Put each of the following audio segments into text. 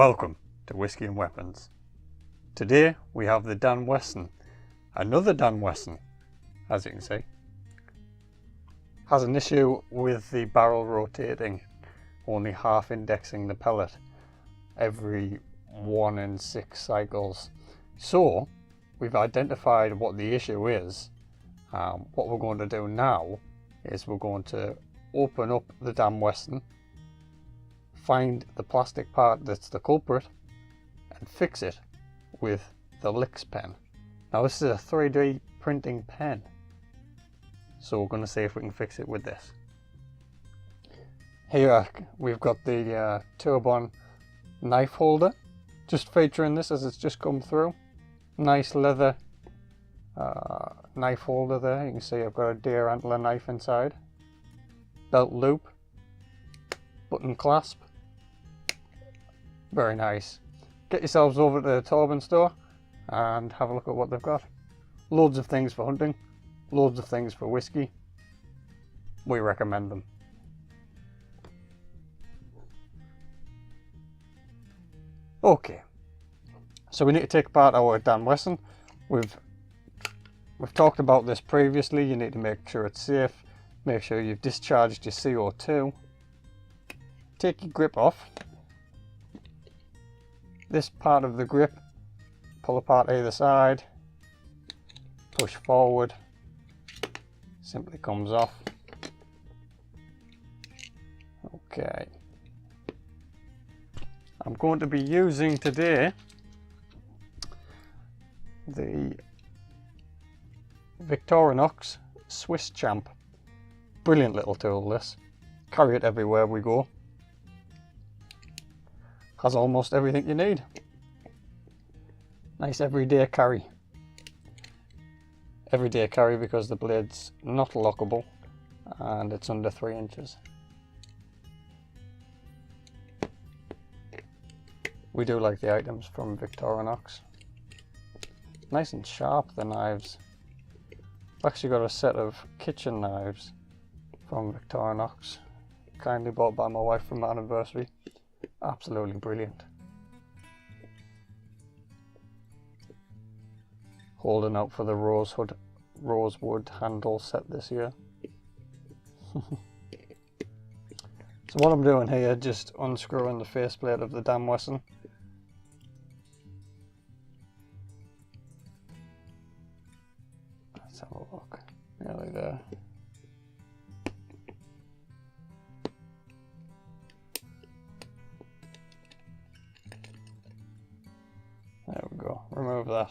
Welcome to Whisky and Weapons. Today we have the Dan Wesson, another Dan Wesson, as you can see. Has an issue with the barrel rotating, only half indexing the pellet every 1 in 6 cycles. So we've identified what the issue is. What we're going to do now is we're going to open up the Dan Wesson, find the plastic part that's the culprit and fix it with the Lix Pen. Now this is a 3D printing pen, so we're going to see if we can fix it with this. Here we've got the Tourbon knife holder, just featuring this as it's just come through. Nice leather knife holder there. You can see I've got a deer antler knife inside. Belt loop, button clasp. Very nice. Get yourselves over to the Tourbon store and have a look at what they've got. Loads of things for hunting, loads of things for whiskey. We recommend them. Okay, so we need to take apart our Dan Wesson. We've talked about this previously. You need to make sure it's safe. Make sure you've discharged your CO2. Take your grip off. This part of the grip, pull apart either side, push forward, simply comes off. Okay. I'm going to be using today the Victorinox Swiss Champ. Brilliant little tool this. Carry it everywhere we go. Has almost everything you need. Nice everyday carry. Everyday carry because the blade's not lockable and it's under 3 inches. We do like the items from Victorinox. Nice and sharp, the knives. I've actually got a set of kitchen knives from Victorinox, kindly bought by my wife for my anniversary. Absolutely brilliant. Holding out for the rosewood handle set this year. So what I'm doing here, just unscrewing the faceplate of the Dan Wesson. Let's have a look. Nearly there. There we go, remove that.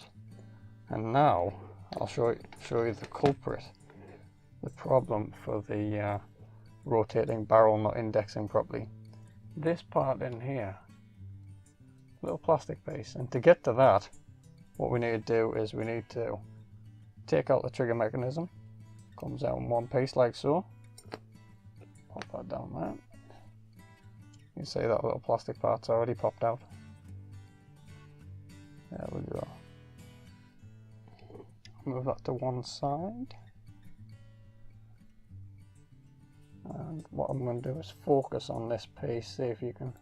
And now I'll show you the culprit, the problem for the rotating barrel not indexing properly. This part in here, little plastic piece, and to get to that, what we need to do is we need to take out the trigger mechanism. Comes out in one piece like so. Pop that down there. You can see that little plastic part's already popped out. There we go. Move that to one side. And what I'm going to do is focus on this piece, see if you can.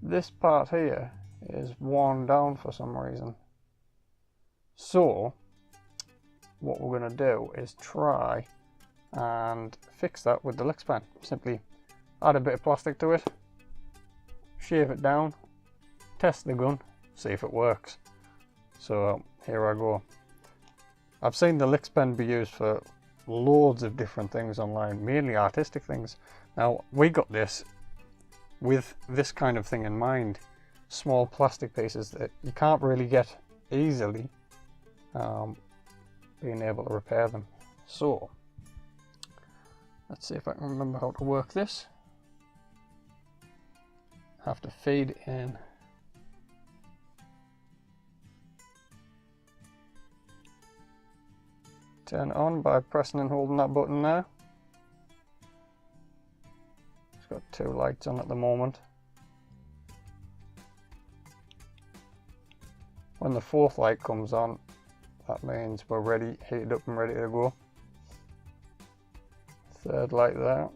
This part here is worn down for some reason. So, what we're going to do is try and fix that with the Lix Pen. Simply add a bit of plastic to it, shave it down, test the gun, see if it works. So here I go. I've seen the Lix Pen be used for loads of different things online, mainly artistic things. Now we got this with this kind of thing in mind. Small plastic pieces that you can't really get easily, being able to repair them. So let's see if I can remember how to work this. Have to feed in turn it on by pressing and holding that button there. It's got 2 lights on at the moment. When the 4th light comes on, that means we're ready, heated up and ready to go. third like that.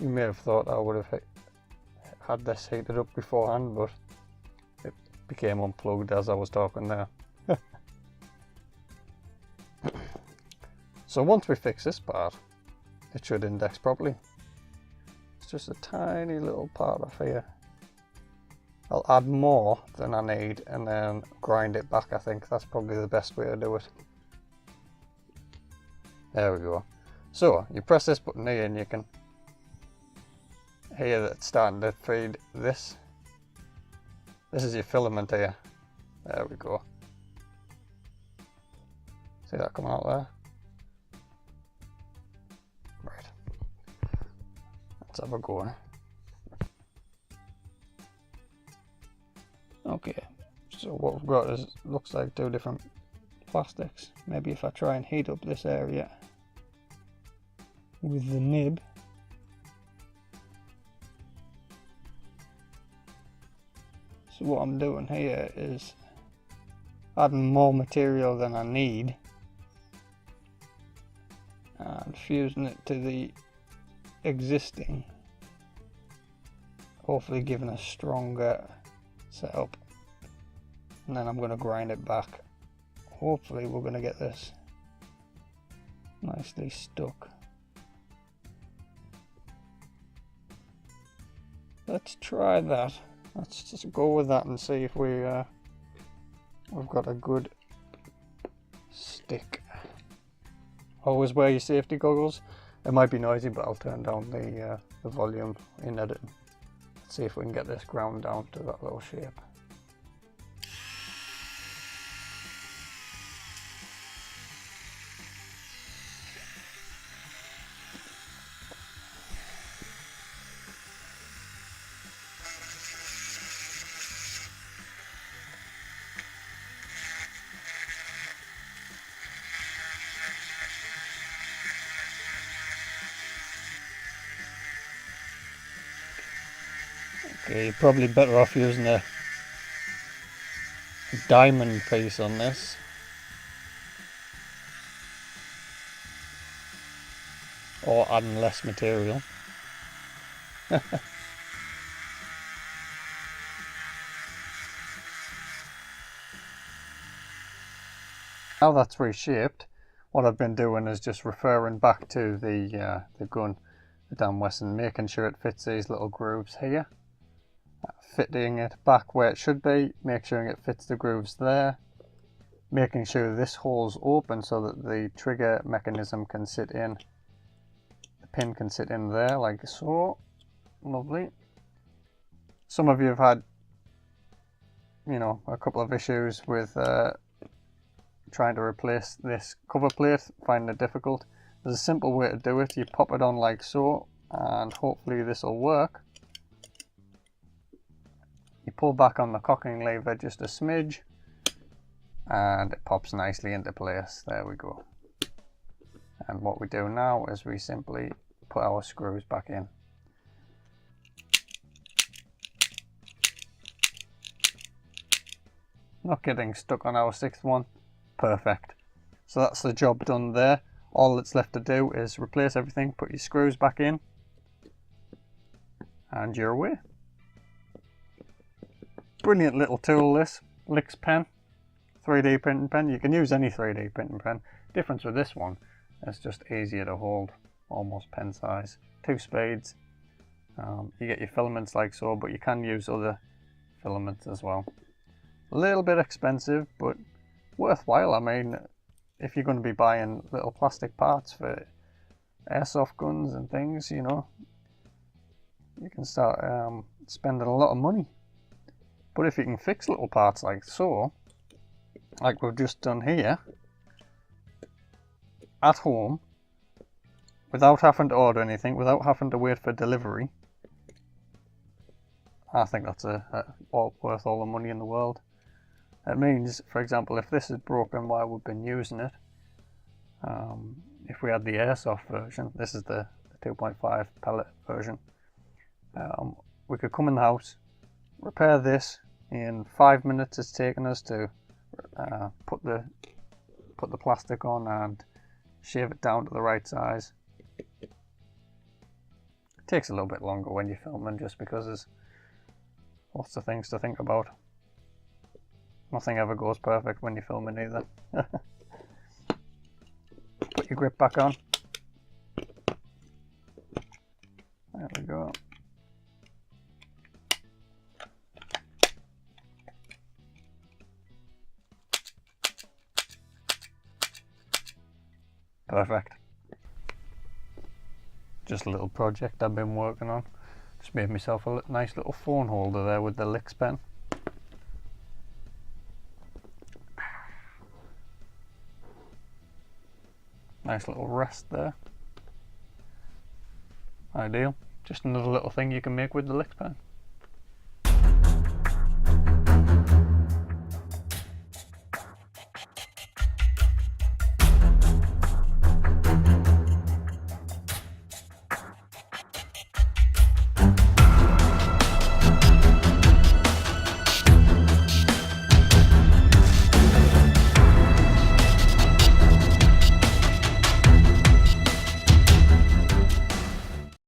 You may have thought I would have had this heated up beforehand, but it became unplugged as I was talking there. So once we fix this part, it should index properly. It's just a tiny little part off here. I'll add more than I need and then grind it back. I think that's probably the best way to do it. There we go. So you press this button here and you can hear that it's starting to feed this. This is your filament here. There we go. See that coming out there? Right. Let's have a go. Okay, so what we've got is, looks like two different plastics. Maybe if I try and heat up this area with the nib. So what I'm doing here is adding more material than I need and fusing it to the existing, hopefully giving a stronger setup, and then I'm going to grind it back. Hopefully we're going to get this nicely stuck. Let's try that. Let's just go with that and see if we've got a good stick. Always wear your safety goggles. It might be noisy, but I'll turn down the volume in editing. Let's see if we can get this ground down to that little shape. Okay, you're probably better off using a diamond piece on this. Or adding less material. Now that's reshaped, what I've been doing is just referring back to the gun, the Dan Wesson, making sure it fits these little grooves here. Fitting it back where it should be, make sure it fits the grooves there, making sure this hole's open so that the trigger mechanism can sit in, the pin can sit in there like so. Lovely. Some of you have had, you know, a couple of issues with trying to replace this cover plate, finding it difficult. There's a simple way to do it. You pop it on like so, and hopefully this will work. You pull back on the cocking lever just a smidge and it pops nicely into place. There we go. And what we do now is we simply put our screws back in. Not getting stuck on our sixth one. Perfect. So that's the job done there. All that's left to do is replace everything, put your screws back in, and you're away. Brilliant little tool this, Lix Pen, 3D printing pen. You can use any 3D printing pen. Difference with this one, it's just easier to hold, almost pen size. 2 speeds. You get your filaments like so, but you can use other filaments as well. A little bit expensive, but worthwhile. I mean, if you're going to be buying little plastic parts for airsoft guns and things, you know, you can start spending a lot of money. But if you can fix little parts like so, like we've just done here, at home, without having to order anything, without having to wait for delivery, I think that's worth all the money in the world. It means, for example, if this is broken while we've been using it, if we had the airsoft version, this is the 2.5 pellet version, we could come in the house, repair this, In 5 minutes it's taken us to put the plastic on and shave it down to the right size. It takes a little bit longer when you're filming just because there's lots of things to think about. Nothing ever goes perfect when you're filming either. Put your grip back on. There we go. Perfect. Just a little project I've been working on. Just made myself a nice little phone holder there with the Lix Pen. Nice little rest there. Ideal. Just another little thing you can make with the Lix Pen.